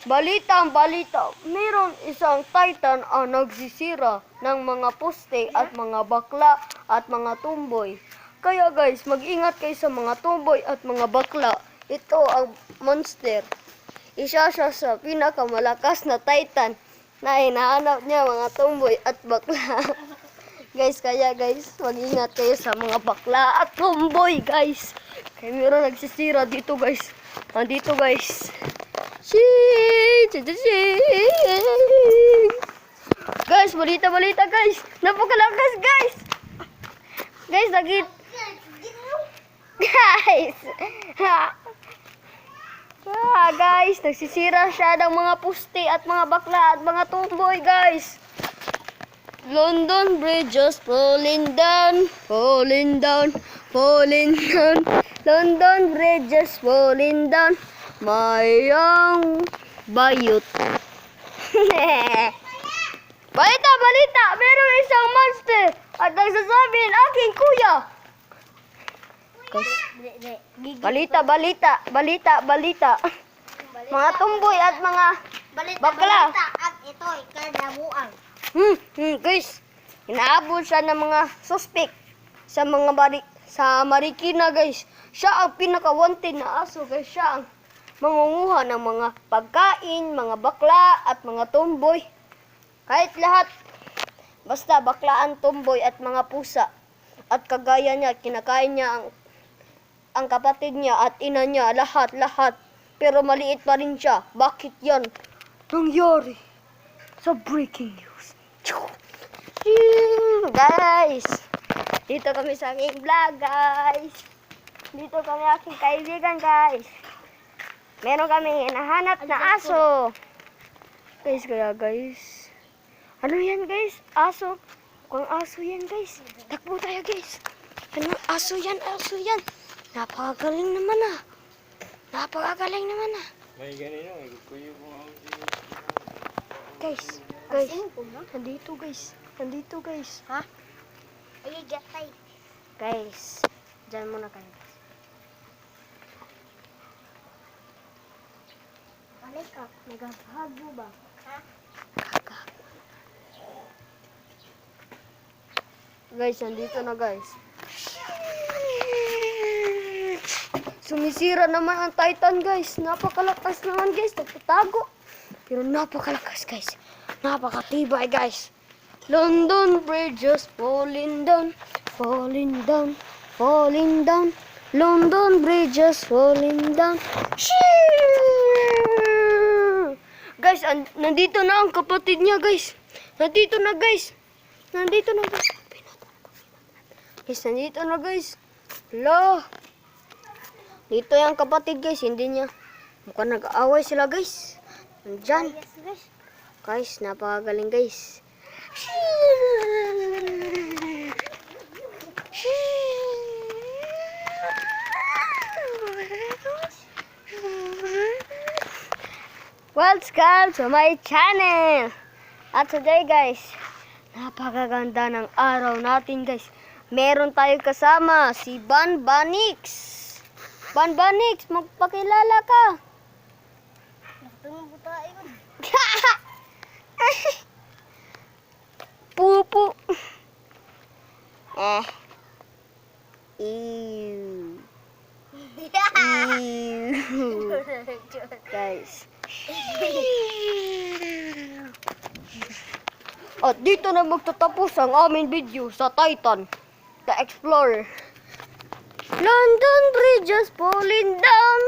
Balita, mayroon isang Titan ang nagsisira ng mga poste at mga bakla at mga tumboy. Kaya guys, mag-ingat kayo sa mga tumboy at mga bakla. Ito ang monster. Isa siya sa pinakamalakas na Titan na hinahanap niya mga tumboy at bakla. Guys, kaya guys, mag-ingat kayo sa mga bakla at tumboy guys. Kaya mayroon nagsisira dito guys. Nandito guys. Guys, balita guys. Napakalakas guys. Guys, sakit. Guys. Guys, nagsisira siya ng mga puste at mga bakla at mga tumboy guys. London Bridge just falling down. London Bridge just falling down. Mayang bayot. Balita! Meron isang monster at nagsasabi ng aking kuya. Guys, balita. Mga tumboy at mga bakla. At ito, ikadamuang. Guys, inaabot siya ng mga suspect sa mga Marikina guys. Siya ang pinaka-wanted na aso guys. Siya ang mangunguha ng mga pagkain, mga bakla at mga tumboy. Kahit lahat, basta baklaan, tumboy at mga pusa. At kagaya niya, kinakain niya ang kapatid niya at ina niya, lahat. Pero maliit pa rin siya. Bakit yan nangyari sa breaking news? Guys, dito kami sa aking vlog guys. Dito kami aking kaibigan guys. Meron kami hinahanap na aso. Guys, kaya guys. Ano yan guys? Aso. Mukhang aso yan guys. Takbo tayo guys. Ano? Aso yan. Napakagaling naman ah. May ganito, may kuyo mo. Guys. Nandito guys. Ha? Ay, gatay. Guys. Diyan muna kayo guys. Balik up. Naghahago ba? Ha? Guys, nandito na guys. Sumisira naman ang Titan guys. Napakalakas naman guys. Nagtatago. Pero napakalakas guys. Napakatibay guys. London Bridge just falling down. London Bridge just falling down. Guys, nandito na ang kapatid niya guys. Nandito na guys. Guys, nandito na guys. Hello. Dito yung kapatid guys. Hindi niya. Mukhang nag-aaway sila guys. Nandyan. Guys, napakagaling guys. Welcome to my channel. At today guys, napakaganda ng araw natin guys. Meron tayong kasama si Banbanix. Banbanix, magpakilala ka. Nakatulong ko tayo. Pupu. Ew. Guys. At dito na magtatapos ang aming video sa Titan, the Explorer. London Bridge just falling down.